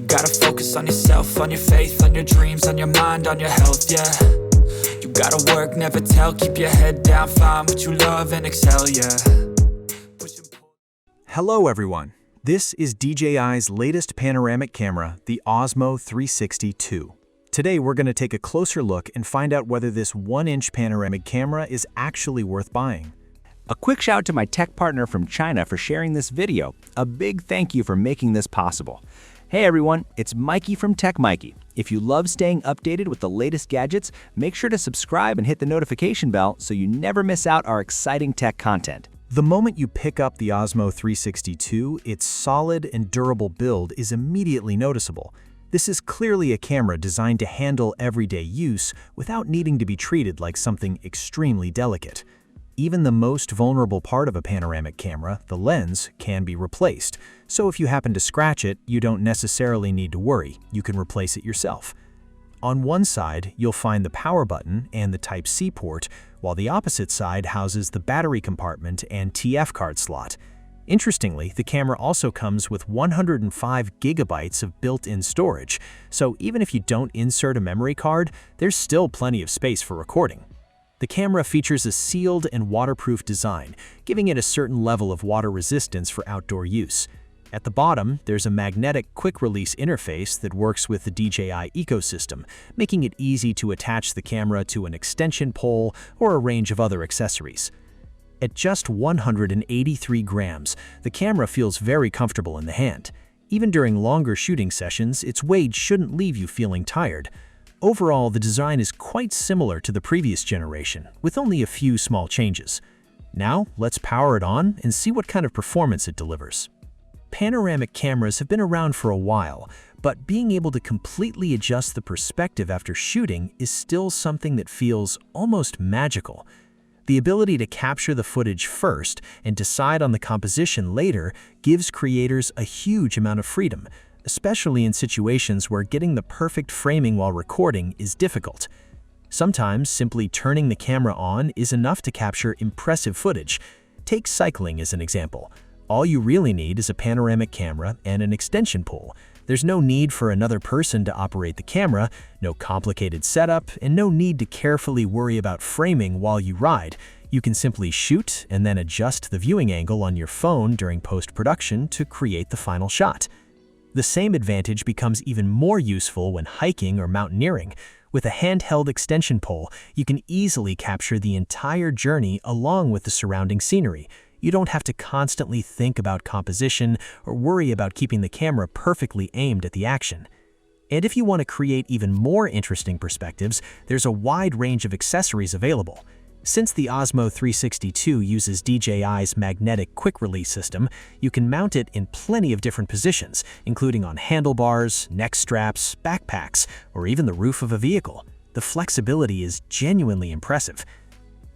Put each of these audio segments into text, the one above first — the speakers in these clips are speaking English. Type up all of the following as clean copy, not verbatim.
gotta focus on yourself, on your faith, on your dreams, on your mind, on your health, yeah. You gotta work, never tell, keep your head down, find what you love and excel, yeah. Hello everyone, this is DJI's latest panoramic camera, the Osmo 360 II. Today we're going to take a closer look and find out whether this 1-inch panoramic camera is actually worth buying. A quick shout to my tech partner from China for sharing this video. A big thank you for making this possible. Hey everyone, it's Maiky from Maiky. If you love staying updated with the latest gadgets, make sure to subscribe and hit the notification bell so you never miss out our exciting tech content. The moment you pick up the Osmo 360 II, its solid and durable build is immediately noticeable. This is clearly a camera designed to handle everyday use without needing to be treated like something extremely delicate. Even the most vulnerable part of a panoramic camera, the lens, can be replaced. So if you happen to scratch it, you don't necessarily need to worry. You can replace it yourself. On one side, you'll find the power button and the Type-C port, while the opposite side houses the battery compartment and TF card slot. Interestingly, the camera also comes with 105 gigabytes of built-in storage, so even if you don't insert a memory card, there's still plenty of space for recording. The camera features a sealed and waterproof design, giving it a certain level of water resistance for outdoor use. At the bottom, there's a magnetic quick-release interface that works with the DJI ecosystem, making it easy to attach the camera to an extension pole or a range of other accessories. At just 183 grams, the camera feels very comfortable in the hand. Even during longer shooting sessions, its weight shouldn't leave you feeling tired. Overall, the design is quite similar to the previous generation, with only a few small changes. Now, let's power it on and see what kind of performance it delivers. Panoramic cameras have been around for a while, but being able to completely adjust the perspective after shooting is still something that feels almost magical. The ability to capture the footage first and decide on the composition later gives creators a huge amount of freedom, especially in situations where getting the perfect framing while recording is difficult. Sometimes simply turning the camera on is enough to capture impressive footage. Take cycling as an example. All you really need is a panoramic camera and an extension pole. There's no need for another person to operate the camera, no complicated setup, and no need to carefully worry about framing while you ride. You can simply shoot and then adjust the viewing angle on your phone during post-production to create the final shot. The same advantage becomes even more useful when hiking or mountaineering. With a handheld extension pole, you can easily capture the entire journey along with the surrounding scenery. You don't have to constantly think about composition or worry about keeping the camera perfectly aimed at the action. And if you want to create even more interesting perspectives, there's a wide range of accessories available. Since the Osmo 360 II uses DJI's magnetic quick-release system, you can mount it in plenty of different positions, including on handlebars, neck straps, backpacks, or even the roof of a vehicle. The flexibility is genuinely impressive.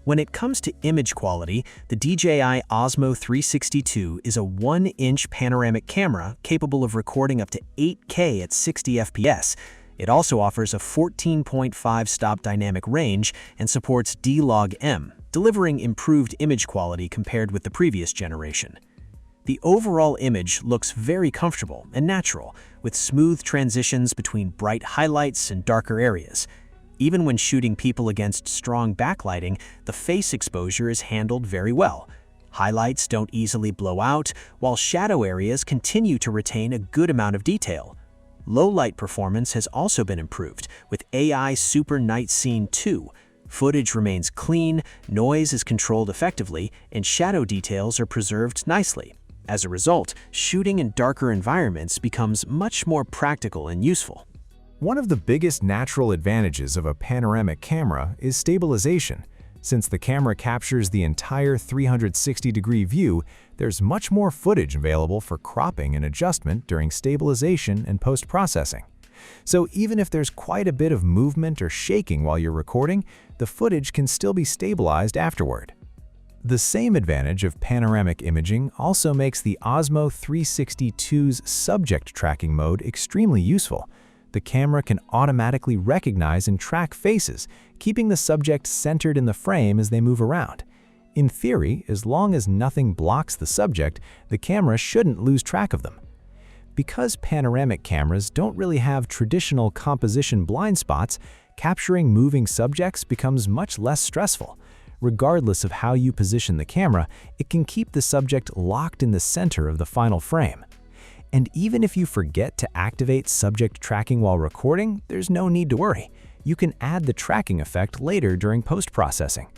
When it comes to image quality, the DJI Osmo 360 II is a 1-inch panoramic camera capable of recording up to 8K at 60 FPS. It also offers a 14.5 stop dynamic range and supports D-Log-M, delivering improved image quality compared with the previous generation. The overall image looks very comfortable and natural, with smooth transitions between bright highlights and darker areas. Even when shooting people against strong backlighting, the face exposure is handled very well. Highlights don't easily blow out, while shadow areas continue to retain a good amount of detail. Low-light performance has also been improved with AI Super Night Scene 2. Footage remains clean, noise is controlled effectively, and shadow details are preserved nicely. As a result, shooting in darker environments becomes much more practical and useful. One of the biggest natural advantages of a panoramic camera is stabilization. Since the camera captures the entire 360-degree view, there's much more footage available for cropping and adjustment during stabilization and post-processing. So even if there's quite a bit of movement or shaking while you're recording, the footage can still be stabilized afterward. The same advantage of panoramic imaging also makes the Osmo 360 II's subject tracking mode extremely useful. The camera can automatically recognize and track faces, keeping the subject centered in the frame as they move around. In theory, as long as nothing blocks the subject, the camera shouldn't lose track of them. Because panoramic cameras don't really have traditional composition blind spots, capturing moving subjects becomes much less stressful. Regardless of how you position the camera, it can keep the subject locked in the center of the final frame. And even if you forget to activate subject tracking while recording, there's no need to worry. You can add the tracking effect later during post-processing.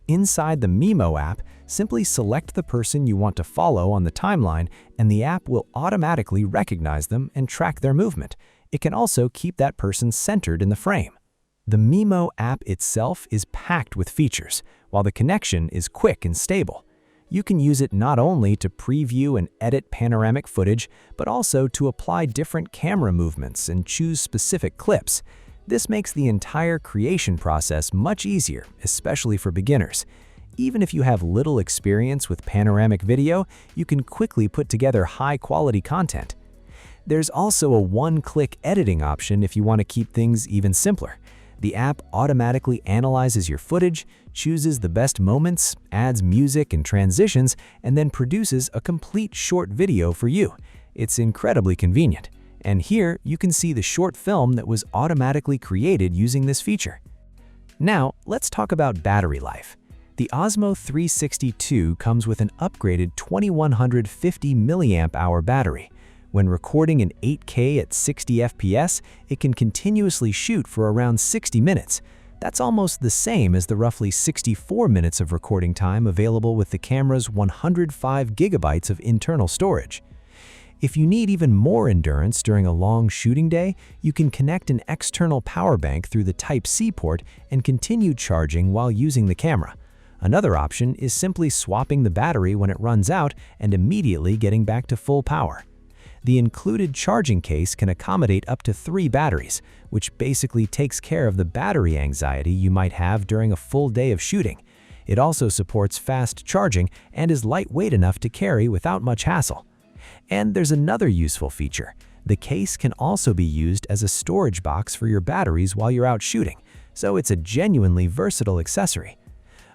Inside the Mimo app, simply select the person you want to follow on the timeline, and the app will automatically recognize them and track their movement. It can also keep that person centered in the frame. The Mimo app itself is packed with features, while the connection is quick and stable. You can use it not only to preview and edit panoramic footage, but also to apply different camera movements and choose specific clips. This makes the entire creation process much easier, especially for beginners. Even if you have little experience with panoramic video, you can quickly put together high-quality content. There's also a one-click editing option if you want to keep things even simpler. The app automatically analyzes your footage, chooses the best moments, adds music and transitions, and then produces a complete short video for you. It's incredibly convenient. And here, you can see the short film that was automatically created using this feature. Now, let's talk about battery life. The Osmo 362 comes with an upgraded 2150 mAh battery. When recording in 8K at 60 FPS, it can continuously shoot for around 60 minutes. That's almost the same as the roughly 64 minutes of recording time available with the camera's 105 GB of internal storage. If you need even more endurance during a long shooting day, you can connect an external power bank through the Type-C port and continue charging while using the camera. Another option is simply swapping the battery when it runs out and immediately getting back to full power. The included charging case can accommodate up to 3 batteries, which basically takes care of the battery anxiety you might have during a full day of shooting. It also supports fast charging and is lightweight enough to carry without much hassle. And there's another useful feature. The case can also be used as a storage box for your batteries while you're out shooting, so it's a genuinely versatile accessory.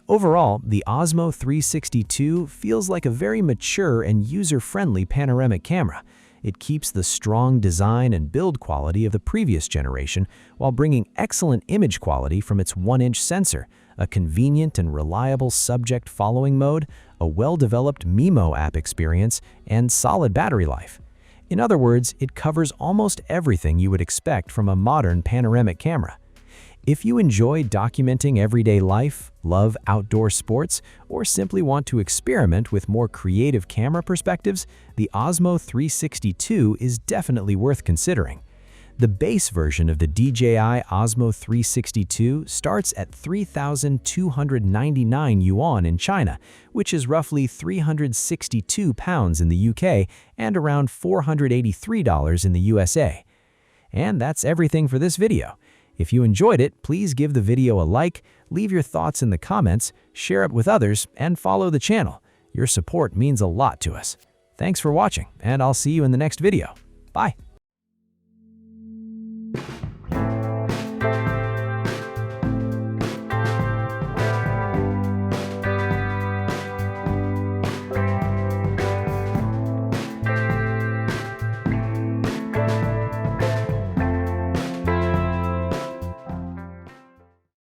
Overall, the Osmo 362 feels like a very mature and user-friendly panoramic camera. It keeps the strong design and build quality of the previous generation while bringing excellent image quality from its 1-inch sensor, a convenient and reliable subject following mode, a well-developed Mimo app experience, and solid battery life. In other words, it covers almost everything you would expect from a modern panoramic camera. If you enjoy documenting everyday life, love outdoor sports, or simply want to experiment with more creative camera perspectives, the Osmo 362 is definitely worth considering. The base version of the DJI Osmo 362 starts at 3,299 yuan in China, which is roughly £362 in the UK and around $483 in the USA. And that's everything for this video. If you enjoyed it, please give the video a like, leave your thoughts in the comments, share it with others, and follow the channel. Your support means a lot to us. Thanks for watching, and I'll see you in the next video. Bye!